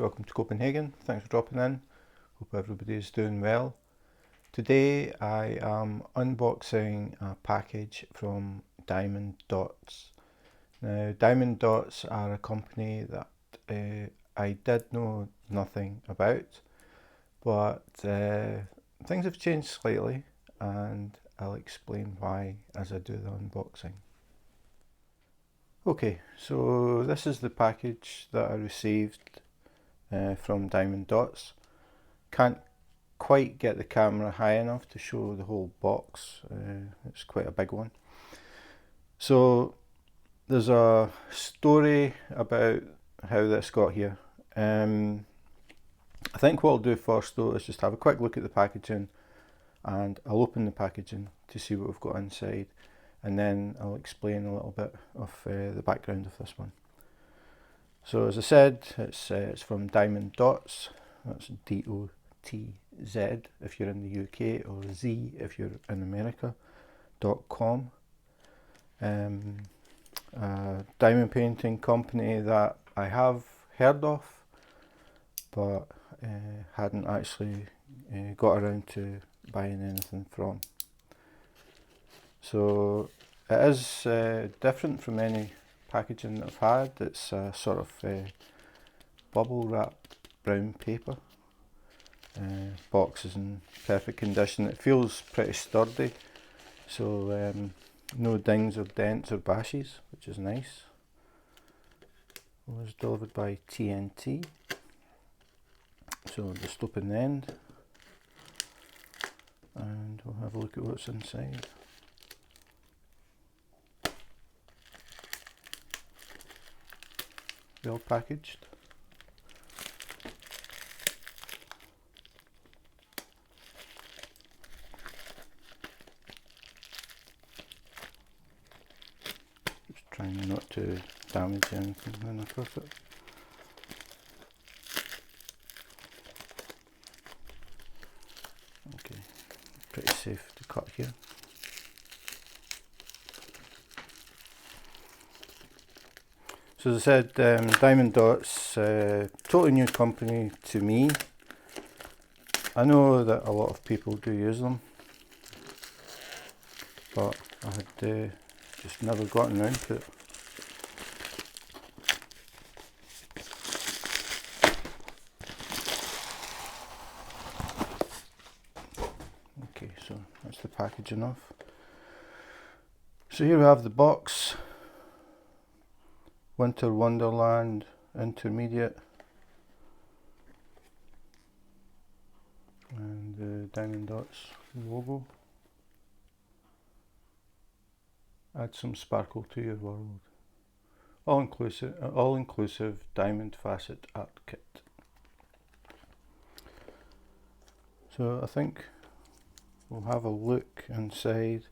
welcome to Copenhagen. Thanks for dropping in. Hope everybody is doing well. Today I am unboxing a package from Diamond Dotz. Now, Diamond Dotz are a company that I did know nothing about, but things have changed slightly and I'll explain why as I do the unboxing. Okay, so this is the package that I received from Diamond Dotz. Can't quite get the camera high enough to show the whole box. It's quite a big one. So there's a story about how this got here. I think what I'll do first though is just have a quick look at the packaging, and I'll open the packaging to see what we've got inside, and then I'll explain a little bit of the background of this one. So as I said, it's from Diamond Dotz. That's D-O-T-Z if you're in the UK, or Z if you're in America, .com. A diamond painting company that I have heard of, but hadn't actually got around to buying anything from. So it is different from any packaging that I've had. It's a sort of bubble wrap brown paper. Box is in perfect condition. It feels pretty sturdy, so no dings or dents or bashes, which is nice. It was delivered by TNT. So I'll just open the end and we'll have a look at what's inside. Well packaged. Just trying not to damage anything when I cut it. Okay, pretty safe to cut here. So as I said, Diamond Dotz, totally new company to me. I know that a lot of people do use them, but I had just never gotten around to it. Okay, so that's the packaging off. So here we have the box. Winter Wonderland Intermediate, and the Diamond Dotz logo. Add some sparkle to your world. All inclusive diamond facet art kit. So I think we'll have a look inside.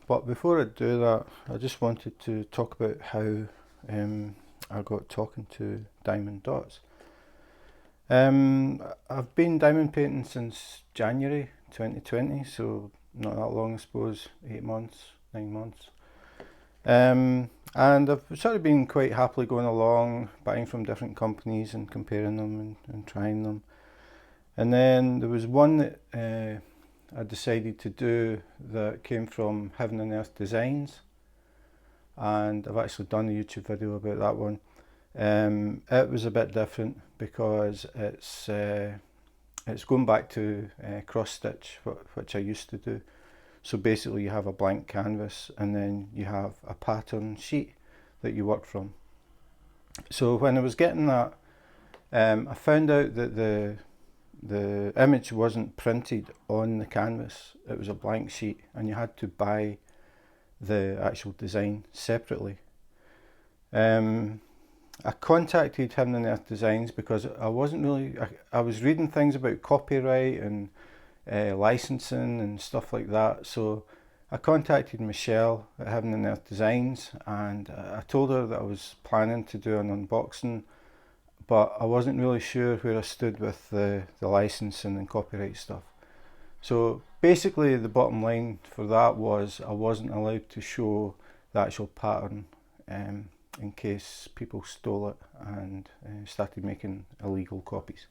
But before I do that, I just wanted to talk about how I got talking to Diamond Dotz. I've been diamond painting since January 2020, so not that long, I suppose, 8 months, 9 months. And I've sort of been quite happily going along, buying from different companies and comparing them and trying them. And then there was one that I decided to do that came from Heaven and Earth Designs, and I've actually done a YouTube video about that one. It was a bit different because it's going back to cross stitch, which I used to do. So basically you have a blank canvas and then you have a pattern sheet that you work from. So when I was getting that, I found out that the image wasn't printed on the canvas. It was a blank sheet and you had to buy the actual design separately. I contacted Heaven and Earth Designs because I wasn't really, I was reading things about copyright and licensing and stuff like that. So I contacted Michelle at Heaven and Earth Designs, and I told her that I was planning to do an unboxing, but I wasn't really sure where I stood with the licensing and copyright stuff. So basically the bottom line for that was I wasn't allowed to show the actual pattern in case people stole it and started making illegal copies.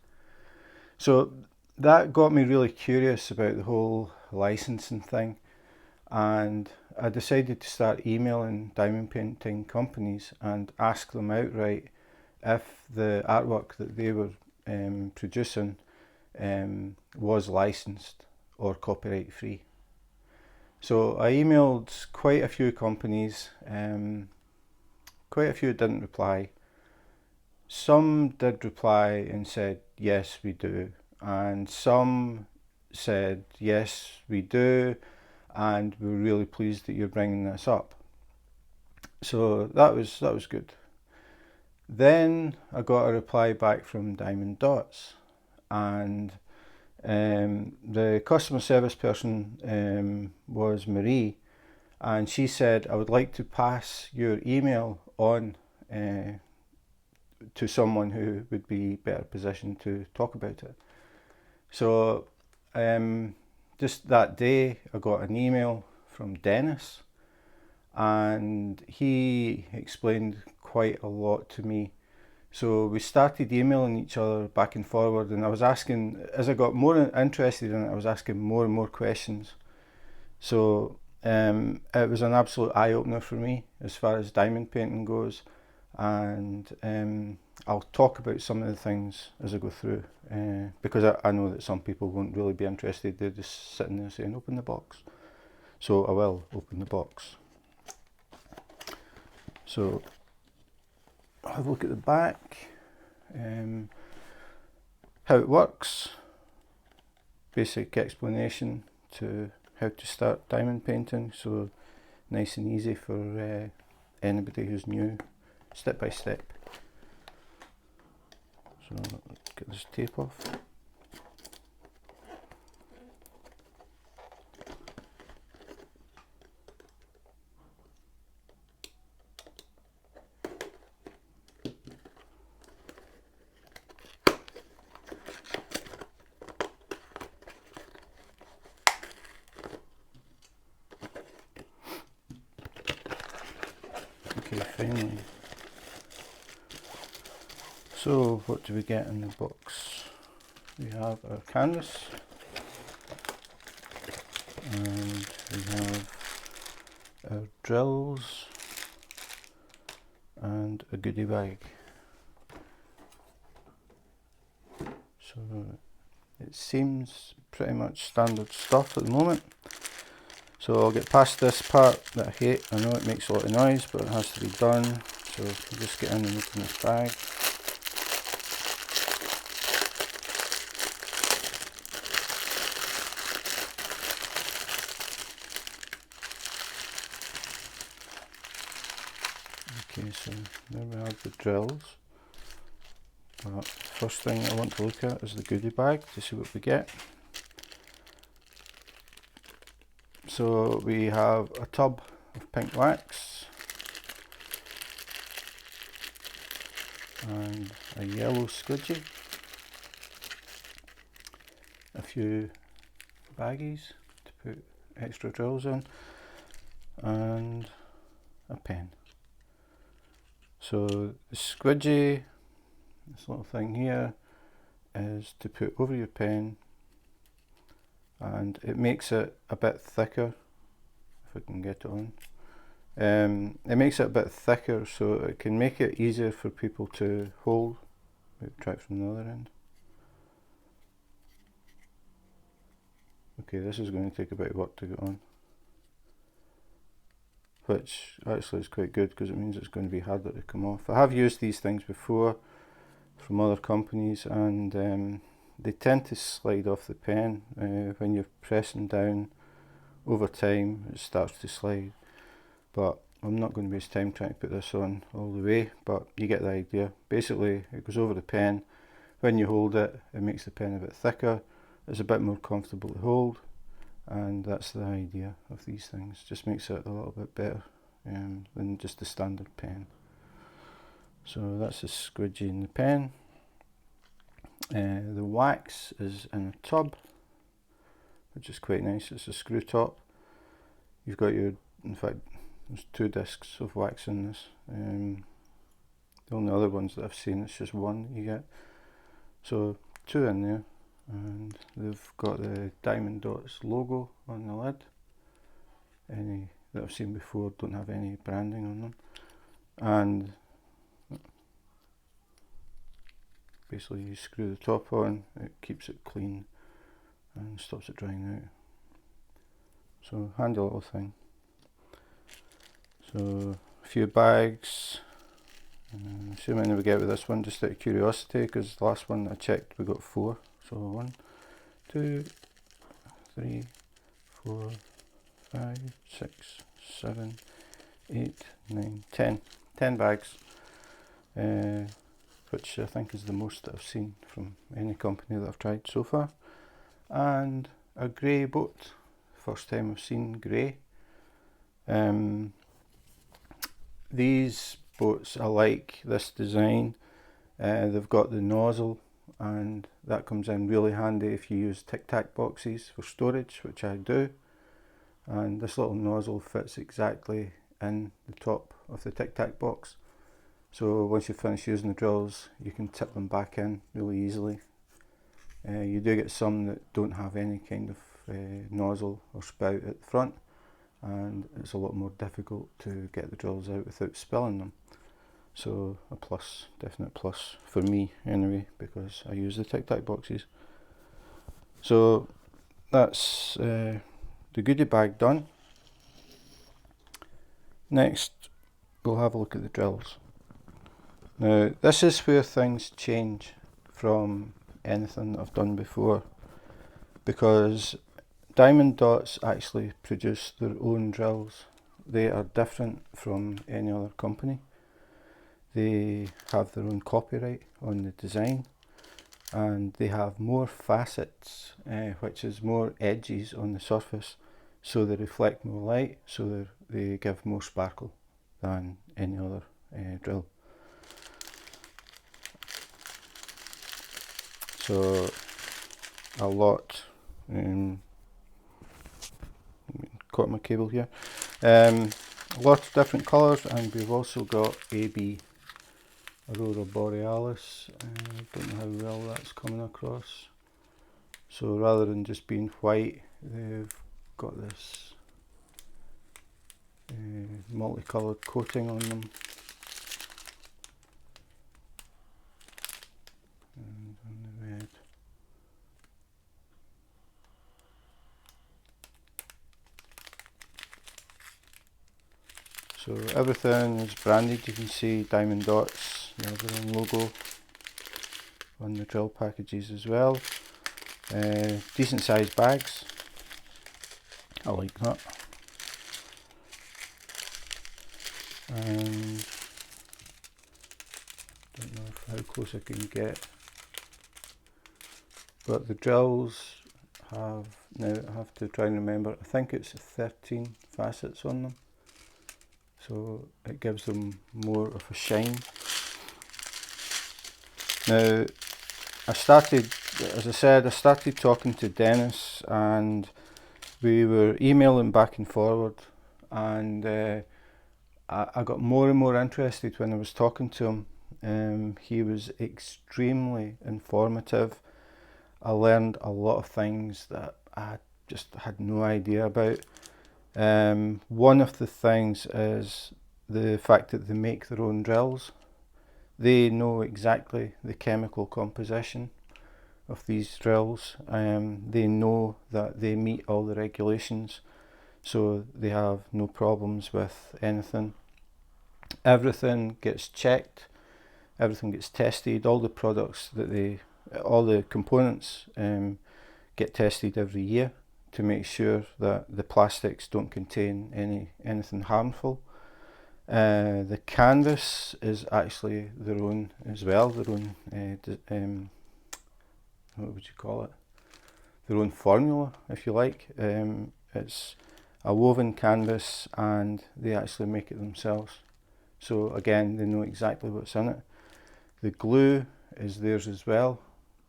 So that got me really curious about the whole licensing thing, and I decided to start emailing diamond painting companies and ask them outright if the artwork that they were producing was licensed or copyright free. So I emailed quite a few companies, quite a few didn't reply. Some did reply and said, yes, we do. And some said, yes, we do. And we're really pleased that you're bringing this up. So that was good. Then I got a reply back from Diamond Dotz, and the customer service person was Marie, and she said, I would like to pass your email on to someone who would be better positioned to talk about it. So just that day I got an email from Dennis, and he explained quite a lot to me. So we started emailing each other back and forward, and I was asking, as I got more interested in it, I was asking more and more questions. So it was an absolute eye-opener for me as far as diamond painting goes, and I'll talk about some of the things as I go through, because I know that some people won't really be interested. They're just sitting there saying, open the box. So I will open the box. So have a look at the back, how it works, basic explanation to how to start diamond painting, so nice and easy for anybody who's new, step by step. So let's get this tape off. Okay, finally. So what do we get in the box? We have our canvas, and we have our drills and a goodie bag. So it seems pretty much standard stuff at the moment. So I'll get past this part that I hate. I know it makes a lot of noise, but it has to be done. So I'll just get in and open this bag. Okay, so there we have the drills. But first thing I want to look at is the goodie bag to see what we get. So we have a tub of pink wax and a yellow squidgy, a few baggies to put extra drills in, and a pen. So the squidgy, this little thing here, is to put over your pen, and it makes it a bit thicker, if I can get it on. It makes it a bit thicker so it can make it easier for people to hold. We'll try it from the other end. Okay, this is going to take a bit of work to get on, which actually is quite good because it means it's going to be harder to come off. I have used these things before from other companies, and they tend to slide off the pen. When you're pressing down over time, it starts to slide. But I'm not going to waste time trying to put this on all the way, but you get the idea. Basically, it goes over the pen. When you hold it, it makes the pen a bit thicker. It's a bit more comfortable to hold, and that's the idea of these things. Just makes it a little bit better than just the standard pen. So that's the squidgy in the pen. The wax is in a tub, which is quite nice. It's a screw top. You've got your, in fact, there's 2 discs of wax in this. The only other ones that I've seen, it's just one you get. So 2 in there, and they've got the Diamond Dotz logo on the lid. Any that I've seen before don't have any branding on them, and basically you screw the top on, it keeps it clean and stops it drying out. So handy little thing. So a few bags. See how many we get with this one, just out of curiosity, because the last one I checked we got 4. So 1, 2, 3, 4, 5, 6, 7, 8, 9, 10. 10 bags, which I think is the most that I've seen from any company that I've tried so far. And a grey boat, first time I've seen grey. These boats, I like this design. They've got the nozzle, and that comes in really handy if you use Tic Tac boxes for storage, which I do. And this little nozzle fits exactly in the top of the Tic Tac box. So once you finish using the drills, you can tip them back in really easily. You do get some that don't have any kind of nozzle or spout at the front, and it's a lot more difficult to get the drills out without spilling them. So a plus, definite plus for me anyway, because I use the Tic Tac boxes. So that's the goodie bag done. Next we'll have a look at the drills. Now this is where things change from anything that I've done before, because Diamond Dotz actually produce their own drills. They are different from any other company. They have their own copyright on the design, and they have more facets, which is more edges on the surface, so they reflect more light, so they give more sparkle than any other drill. So a lot, caught my cable here, a lot of different colours, and we've also got AB Aurora Borealis. Don't know how well that's coming across. So rather than just being white, they've got this multicoloured coating on them. And on the red. So everything is branded. You can see Diamond Dotz, the other logo on the drill packages as well. Decent sized bags, I like that. And don't know how close I can get, but the drills have, now I have to try and remember, I think it's 13 facets on them, so it gives them more of a shine. Now I started, as I said, I started talking to Dennis, and we were emailing back and forward, and I got more and more interested when I was talking to him. He was extremely informative. I learned a lot of things that I just had no idea about. One of the things is the fact that they make their own drills. They know exactly the chemical composition of these drills. They know that they meet all the regulations, so they have no problems with anything. Everything gets checked, everything gets tested. All the products that all the components get tested every year to make sure that the plastics don't contain anything harmful. The canvas is actually their own as well, their own what would you call it? Their own formula, if you like. It's a woven canvas, and they actually make it themselves. So again, they know exactly what's in it. The glue is theirs as well.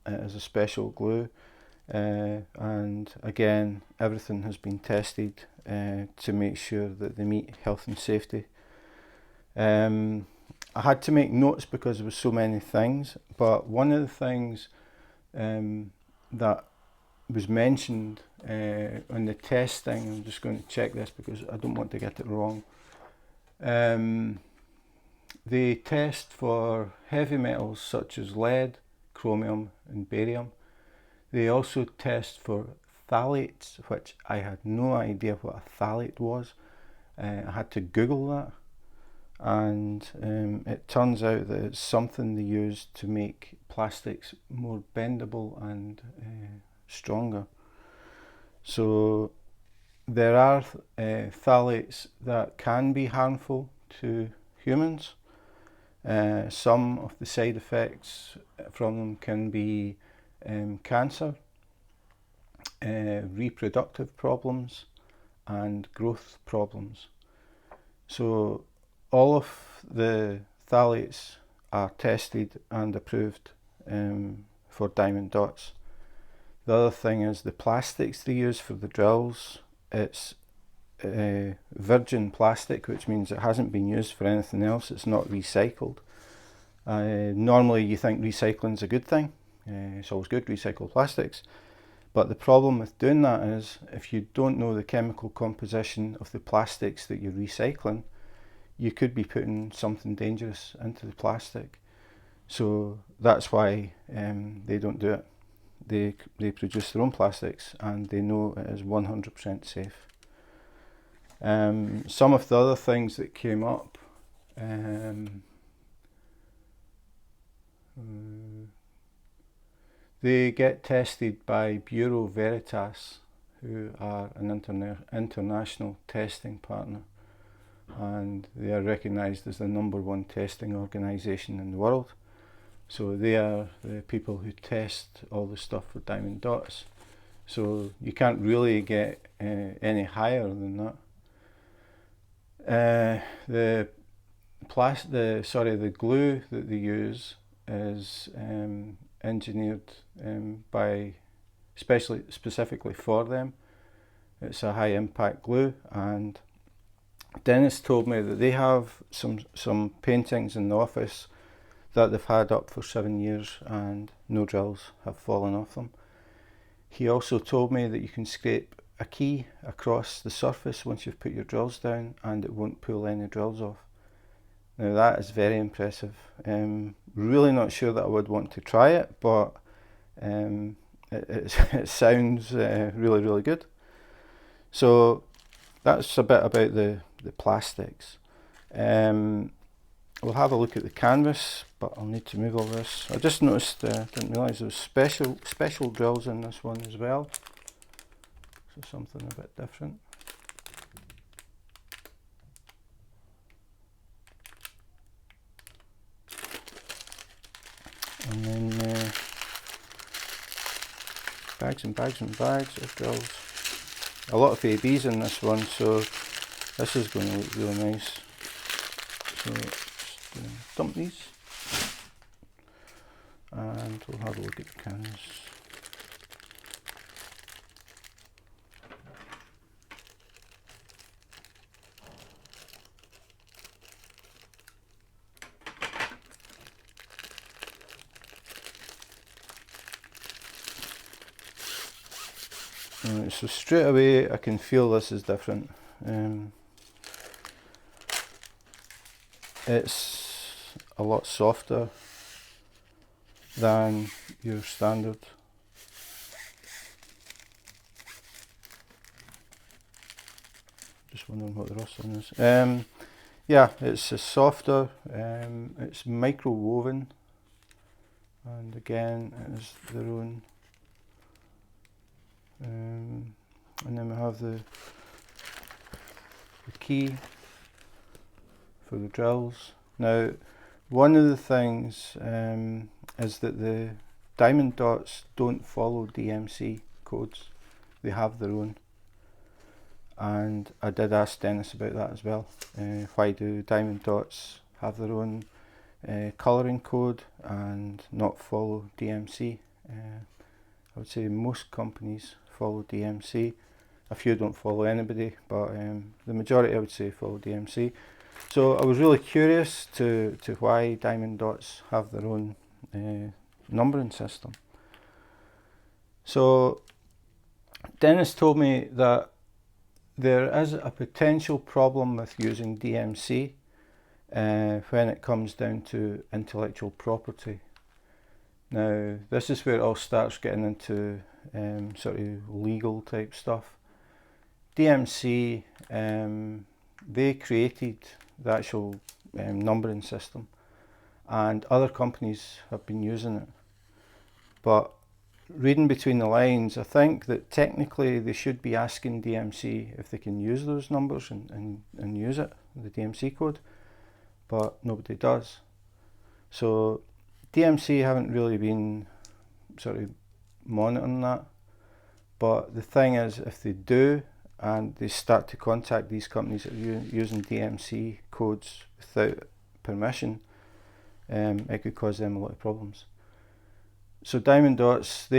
It is a special glue, and again, everything has been tested to make sure that they meet health and safety. I had to make notes because there were so many things, but one of the things that was mentioned on the testing, I'm just going to check this because I don't want to get it wrong. They test for heavy metals such as lead, chromium and barium. They also test for phthalates, which I had no idea what a phthalate was. I had to Google that, and it turns out that it's something they use to make plastics more bendable and stronger. So there are phthalates that can be harmful to humans. Some of the side effects from them can be cancer, reproductive problems and growth problems. So all of the phthalates are tested and approved for Diamond Dotz. The other thing is the plastics they use for the drills. It's virgin plastic, which means it hasn't been used for anything else. It's not recycled. Normally you think recycling is a good thing. It's always good, recycle plastics. But the problem with doing that is if you don't know the chemical composition of the plastics that you're recycling, you could be putting something dangerous into the plastic. So that's why they don't do it. They produce their own plastics and they know it is 100% safe. Some of the other things that came up, they get tested by Bureau Veritas, who are an international testing partner, and they are recognised as the #1 testing organisation in the world. So they are the people who test all the stuff for Diamond Dotz. So you can't really get any higher than that. The glue that they use is engineered specifically for them. It's a high impact glue, and Dennis told me that they have some paintings in the office that they've had up for 7 years and no drills have fallen off them. He also told me that you can scrape a key across the surface once you've put your drills down and it won't pull any drills off. Now that is very impressive. Really not sure that I would want to try it, but it sounds really, really good. So that's a bit about the plastics. We'll have a look at the canvas, but I'll need to move all this. I just noticed, didn't realise there was special drills in this one as well. So something a bit different. And then bags and bags and bags of drills. A lot of ABs in this one, so this is going to look really nice. So just dump these, and we'll have a look at the canvas. Right, so straight away I can feel this is different. It's a lot softer than your standard. Just wondering what the rustling is. Yeah, it's softer, it's micro woven, and again it is their own. And then we have the key for the drills. Now, one of the things is that the Diamond Dotz don't follow DMC codes. They have their own. And I did ask Dennis about that as well. Why do Diamond Dotz have their own colouring code and not follow DMC? I would say most companies follow DMC, a few don't follow anybody, but the majority I would say follow DMC. So I was really curious to why Diamond Dotz have their own numbering system. So Dennis told me that there is a potential problem with using DMC when it comes down to intellectual property. Now, this is where it all starts getting into sort of legal type stuff. DMC, they created the actual numbering system, and other companies have been using it. But reading between the lines, I think that technically they should be asking DMC if they can use those numbers and use it, the DMC code, but nobody does. So DMC haven't really been sort of monitoring that. But the thing is, if they do, and they start to contact these companies that are using DMC codes without permission, it could cause them a lot of problems. So Diamond Dotz,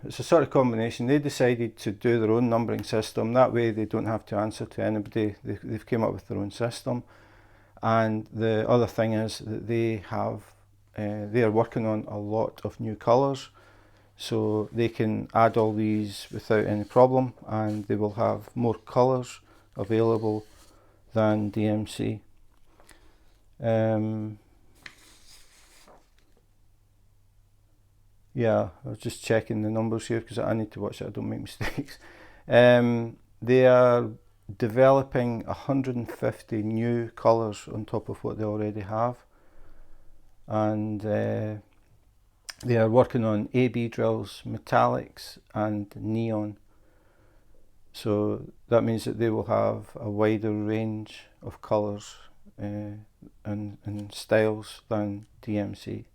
it's a sort of combination. They decided to do their own numbering system. That way they don't have to answer to anybody. They've came up with their own system. And the other thing is that they are working on a lot of new colours. So they can add all these without any problem, and they will have more colours available than DMC. Yeah, I was just checking the numbers here because I need to watch it, I don't make mistakes. They are developing 150 new colours on top of what they already have, and they are working on AB drills, metallics and neon. So that means that they will have a wider range of colours and styles than DMC.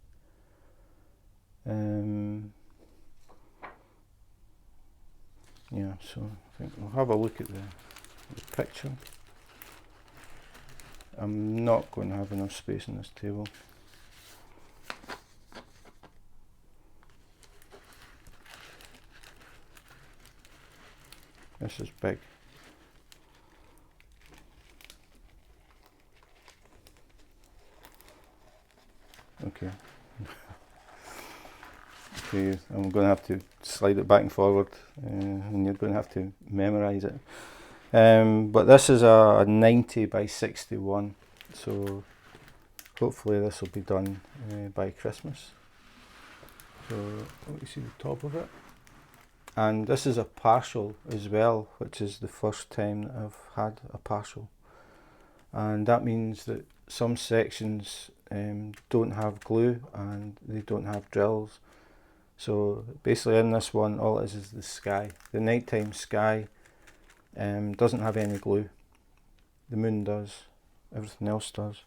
Yeah, so I think we'll have a look at the picture. I'm not going to have enough space on this table. This is big. Okay. Okay, I'm going to have to slide it back and forward, and you're going to have to memorise it. But this is a 90 by 61, so hopefully this will be done by Christmas. So let me see the top of it. And this is a partial as well, which is the first time that I've had a partial. And that means that some sections don't have glue and they don't have drills. So basically in this one, all it is the sky. The nighttime sky doesn't have any glue. The moon does, everything else does.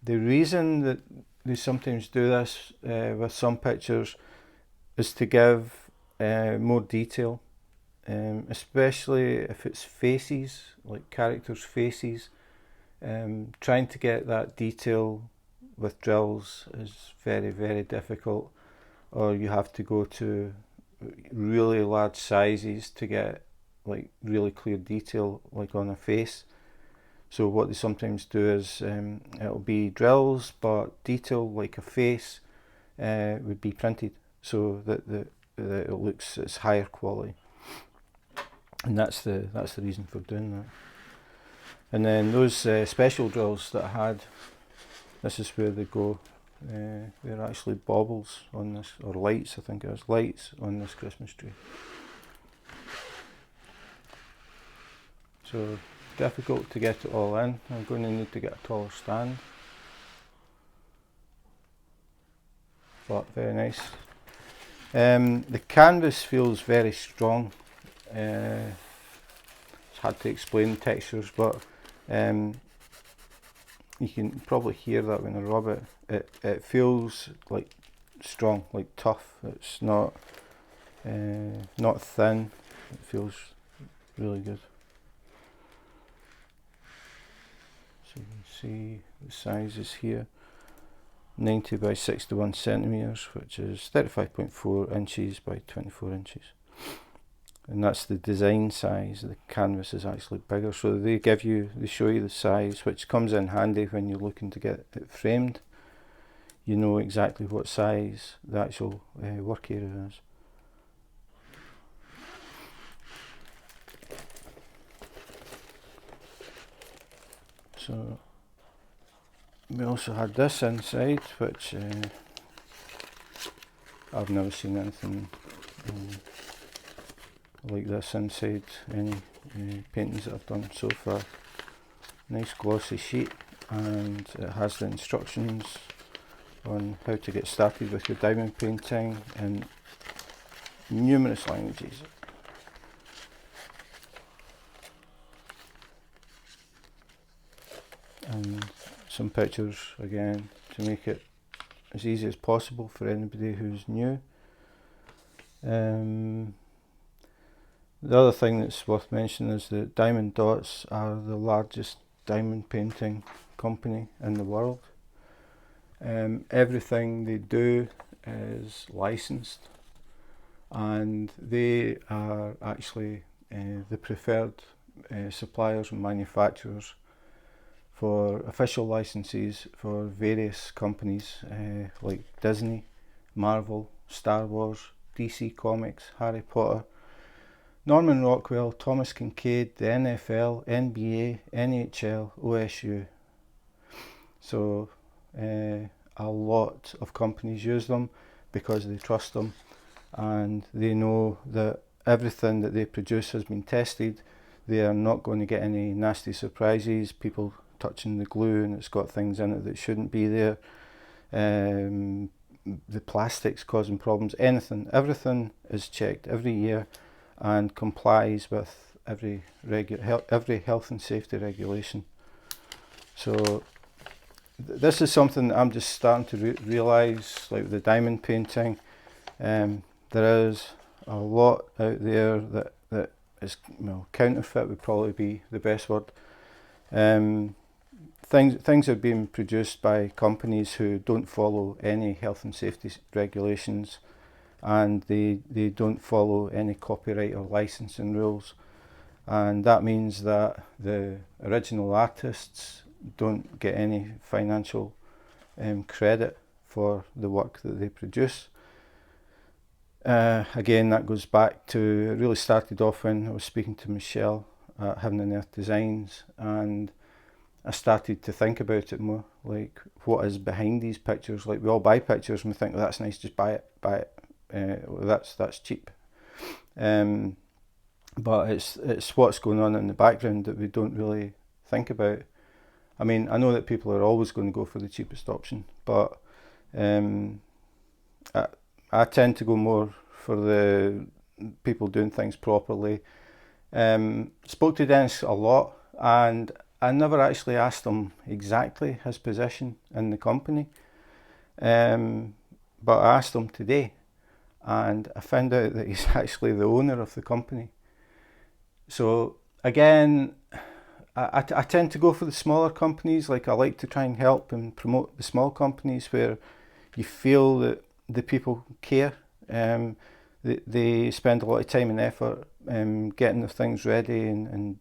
The reason that they sometimes do this with some pictures is to give more detail, especially if it's faces, like characters' faces. Trying to get that detail with drills is very, very difficult, or you have to go to really large sizes to get like really clear detail, like on a face. So what they sometimes do is it'll be drills, but detail like a face would be printed, so that it looks, it's higher quality, and that's the reason for doing that. And then those special drills that I had, this is where they go. They're actually baubles on this, or lights, I think it is, lights on this Christmas tree. So difficult to get it all in. I'm going to need to get a taller stand, but very nice. The canvas feels very strong. It's hard to explain textures, but you can probably hear that when I rub it. It feels like strong, like tough. It's not thin. It feels really good. So you can see the sizes here. 90 by 61 centimeters, which is 35.4 inches by 24 inches. and that's the design size. The canvas is actually bigger, so they show you the size, which comes in handy when you're looking to get it framed. You know exactly what size the actual work area is. So we also had this inside, which I've never seen anything like this inside any paintings that I've done so far. Nice glossy sheet, and it has the instructions on how to get started with your diamond painting in numerous languages. And some pictures again to make it as easy as possible for anybody who's new. The other thing that's worth mentioning is that Diamond Dotz are the largest diamond painting company in the world. Everything they do is licensed, and they are actually the preferred suppliers and manufacturers for official licenses for various companies like Disney, Marvel, Star Wars, DC Comics, Harry Potter, Norman Rockwell, Thomas Kincaid, the NFL, NBA, NHL, OSU. So a lot of companies use them because they trust them, and they know that everything that they produce has been tested. They are not going to get any nasty surprises, people touching the glue and it's got things in it that shouldn't be there, the plastics causing problems, everything is checked every year and complies with every health and safety regulation. So this is something that I'm just starting to realise, like the diamond painting. There is a lot out there that is, well, counterfeit would probably be the best word. Things are being produced by companies who don't follow any health and safety regulations, and they don't follow any copyright or licensing rules, and that means that the original artists don't get any financial credit for the work that they produce. Again, that goes back to, it really started off when I was speaking to Michelle at Heaven and Earth Designs, and I started to think about it more, like what is behind these pictures. Like we all buy pictures and we think, well, that's nice, just buy it. Well, that's cheap. But it's what's going on in the background that we don't really think about. I mean, I know that people are always going to go for the cheapest option, but I tend to go more for the people doing things properly. Spoke to Dennis a lot, and I never actually asked him exactly his position in the company, but I asked him today, and I found out that he's actually the owner of the company. So again, I tend to go for the smaller companies. Like, I like to try and help and promote the small companies where you feel that the people care. They spend a lot of time and effort getting the things ready and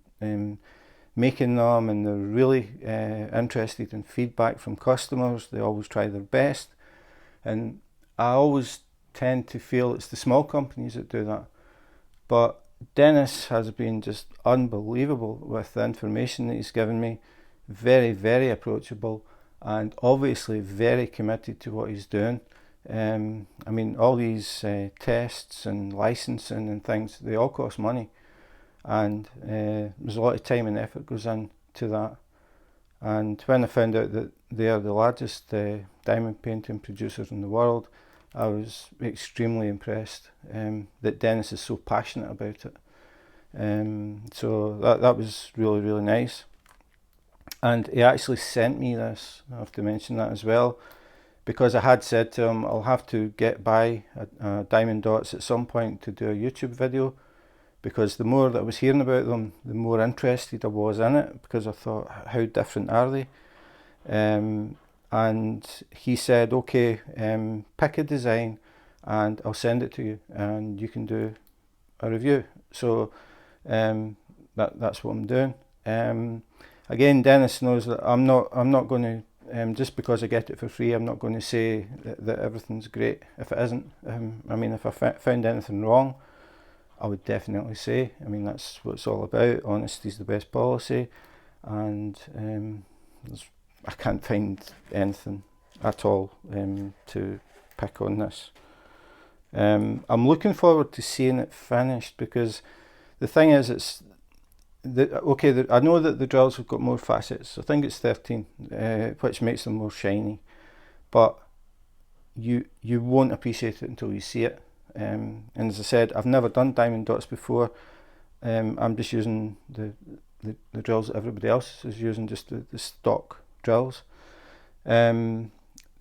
making them, and they're really interested in feedback from customers. They always try their best, and I always tend to feel it's the small companies that do that. But Dennis has been just unbelievable with the information that he's given me. Very, very approachable, and obviously very committed to what he's doing. I mean, all these tests and licensing and things, they all cost money, and there's a lot of time and effort goes into that. And when I found out that they are the largest diamond painting producers in the world, I was extremely impressed that Dennis is so passionate about it. So that was really, really nice. And he actually sent me this, I have to mention that as well, because I had said to him I'll have to get by Diamond Dotz at some point to do a YouTube video, because the more that I was hearing about them, the more interested I was in it, because I thought, how different are they? And he said, okay, pick a design and I'll send it to you and you can do a review. So that's what I'm doing. Again, Dennis knows that I'm not going to, just because I get it for free, I'm not going to say that everything's great if it isn't. I mean, if I found anything wrong, I would definitely say. I mean, that's what it's all about. Honesty is the best policy, and I can't find anything at all to pick on this. I'm looking forward to seeing it finished, because the thing is, I know that the drills have got more facets. I think it's 13, which makes them more shiny, but you won't appreciate it until you see it. And as I said, I've never done Diamond Dotz before. I'm just using the drills that everybody else is using, just the stock drills. The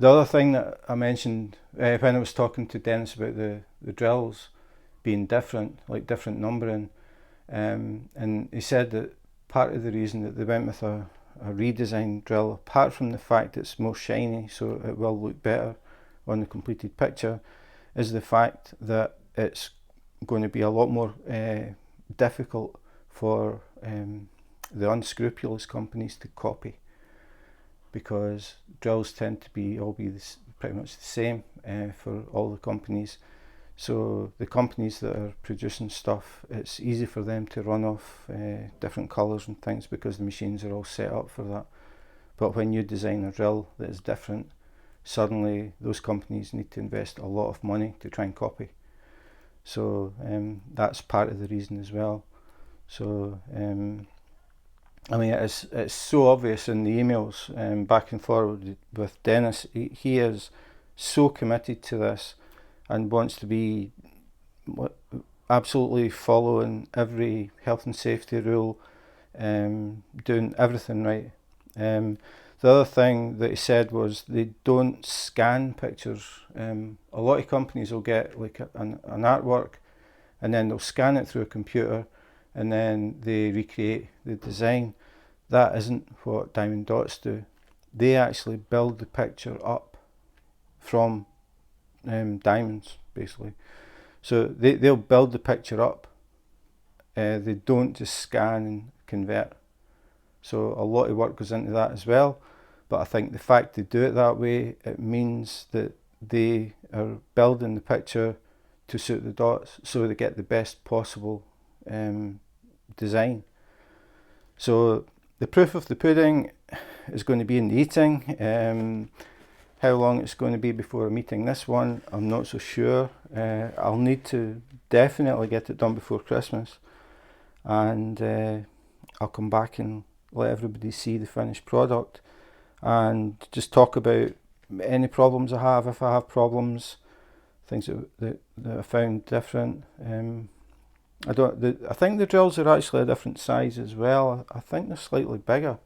other thing that I mentioned when I was talking to Dennis about the drills being different, like different numbering, and he said that part of the reason that they went with a redesigned drill, apart from the fact it's more shiny, so it will look better on the completed picture, is the fact that it's going to be a lot more difficult for the unscrupulous companies to copy, because drills tend to be pretty much the same for all the companies. So the companies that are producing stuff, it's easy for them to run off different colours and things, because the machines are all set up for that. But when you design a drill that is different, suddenly those companies need to invest a lot of money to try and copy. So that's part of the reason as well. So I mean, it's so obvious in the emails back and forward with Dennis. He is so committed to this and wants to be absolutely following every health and safety rule, doing everything right. The other thing that he said was they don't scan pictures. A lot of companies will get like an artwork, and then they'll scan it through a computer, and then they recreate the design. That isn't what Diamond Dotz do. They actually build the picture up from diamonds, basically. So they'll build the picture up. They don't just scan and convert. So a lot of work goes into that as well. But I think the fact they do it that way, it means that they are building the picture to suit the dots, so they get the best possible design. So the proof of the pudding is going to be in the eating. How long it's going to be before I'm eating this one, I'm not so sure. I'll need to definitely get it done before Christmas, and I'll come back and let everybody see the finished product and just talk about any problems I have, if I have problems, things that I found different. I think the drills are actually a different size as well. I think they're slightly bigger,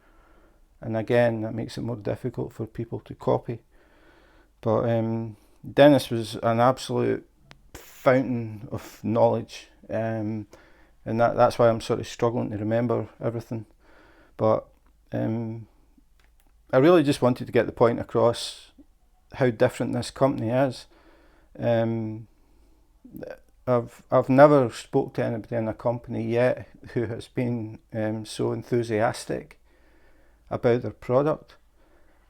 and again that makes it more difficult for people to copy. But Dennis was an absolute fountain of knowledge, and that's why I'm sort of struggling to remember everything. But I really just wanted to get the point across how different this company is. I've never spoke to anybody in a company yet who has been so enthusiastic about their product.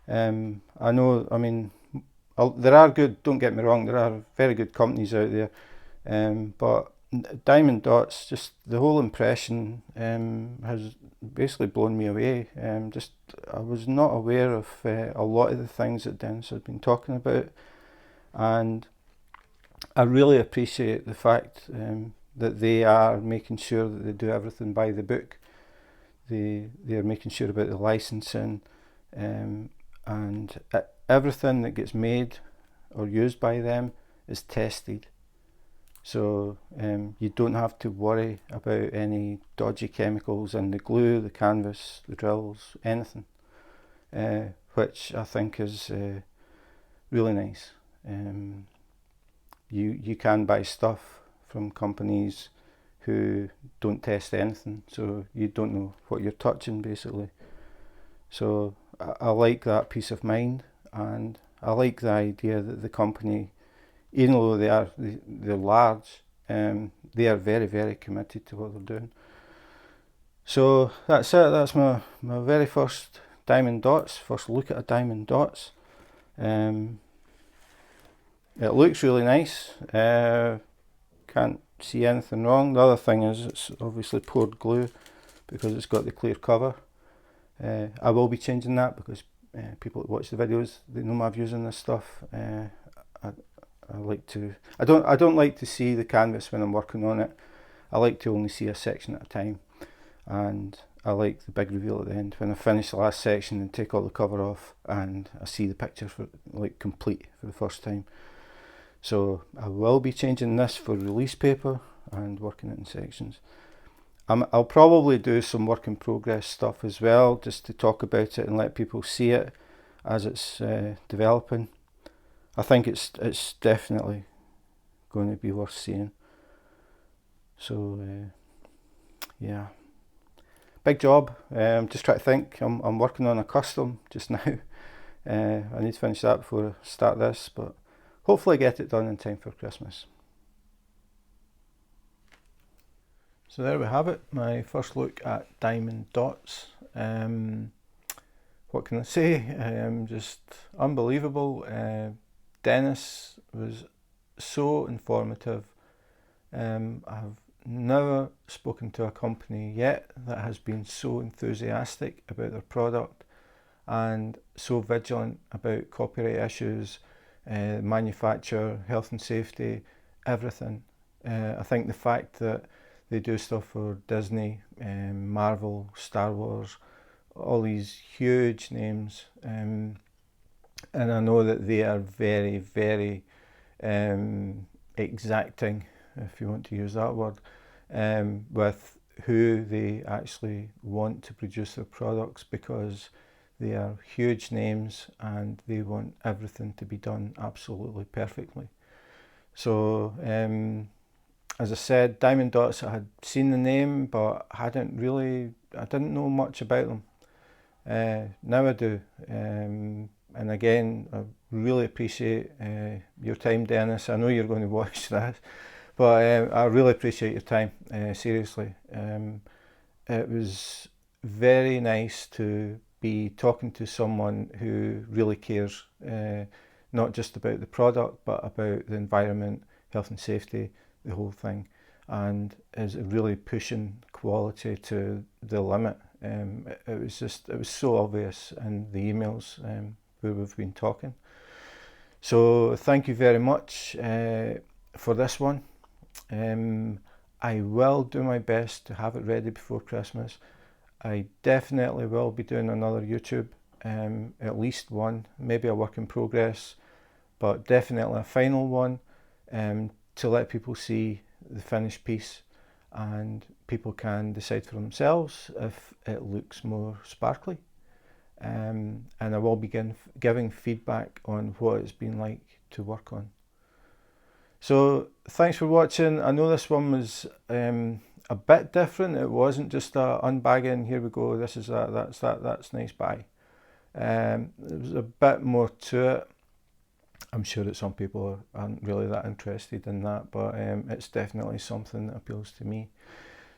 I know, I mean, there are good, don't get me wrong, there are very good companies out there, but Diamond Dotz, just the whole impression has basically blown me away. I was not aware of a lot of the things that Dennis has been talking about, and I really appreciate the fact that they are making sure that they do everything by the book. They are making sure about the licensing, and everything that gets made or used by them is tested. So you don't have to worry about any dodgy chemicals in the glue, the canvas, the drills, anything, which I think is really nice. You can buy stuff from companies who don't test anything, so you don't know what you're touching, basically. So I like that peace of mind, and I like the idea that the company, even though they're large, They are very, very committed to what they're doing. So that's it. That's my very first Diamond Dotz, first look at a Diamond Dotz. It looks really nice. Can't see anything wrong. The other thing is it's obviously poured glue because it's got the clear cover. I will be changing that because people that watch the videos, they know my views on this stuff. I like to. I don't like to see the canvas when I'm working on it. I like to only see a section at a time, and I like the big reveal at the end when I finish the last section and take all the cover off and I see the picture for like complete for the first time. So I will be changing this for release paper and working it in sections. I'll probably do some work in progress stuff as well, just to talk about it and let people see it as it's developing. I think it's definitely going to be worth seeing. So yeah, big job. Just try to think. I'm working on a custom just now. I need to finish that before I start this, but hopefully get it done in time for Christmas. So there we have it, my first look at Diamond Dotz. What can I say? Just unbelievable. Dennis was so informative. I've never spoken to a company yet that has been so enthusiastic about their product and so vigilant about copyright issues, manufacture, health and safety, everything. I think the fact that they do stuff for Disney, Marvel, Star Wars, all these huge names, and I know that they are very, very exacting, if you want to use that word, with who they actually want to produce their products, because they are huge names and they want everything to be done absolutely perfectly. So as I said, Diamond Dotz, I had seen the name but I didn't know much about them. Now I do, and again I really appreciate your time, Dennis. I know you're going to watch this, but I really appreciate your time, seriously. It was very nice to be talking to someone who really cares, not just about the product but about the environment, health and safety, the whole thing, and is really pushing quality to the limit. It was so obvious in the emails where we've been talking. So thank you very much for this one. I will do my best to have it ready before Christmas. I definitely will be doing another YouTube, at least one, maybe a work in progress, but definitely a final one, to let people see the finished piece and people can decide for themselves if it looks more sparkly. And I will begin giving feedback on what it's been like to work on. So thanks for watching. I know this one was a bit different. It wasn't just a unbagging, here we go, this is that, that's that, that's nice, bye. There was a bit more to it. I'm sure that some people aren't really that interested in that, but it's definitely something that appeals to me.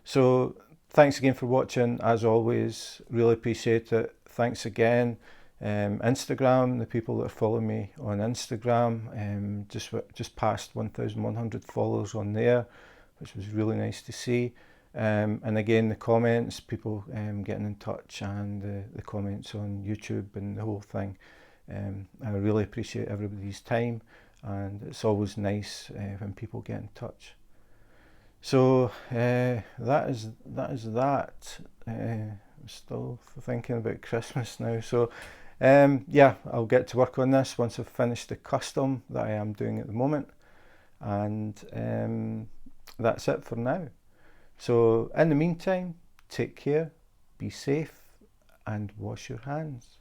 So thanks again for watching, as always, really appreciate it. Thanks again. Instagram, the people that are following me on Instagram, just passed 1,100 followers on there, which was really nice to see. And again, the comments, people getting in touch, and the comments on YouTube and the whole thing. I really appreciate everybody's time, and it's always nice when people get in touch. So that is that. I'm still thinking about Christmas now. So yeah, I'll get to work on this once I've finished the custom that I am doing at the moment, and that's it for now. So in the meantime, take care, be safe, and wash your hands.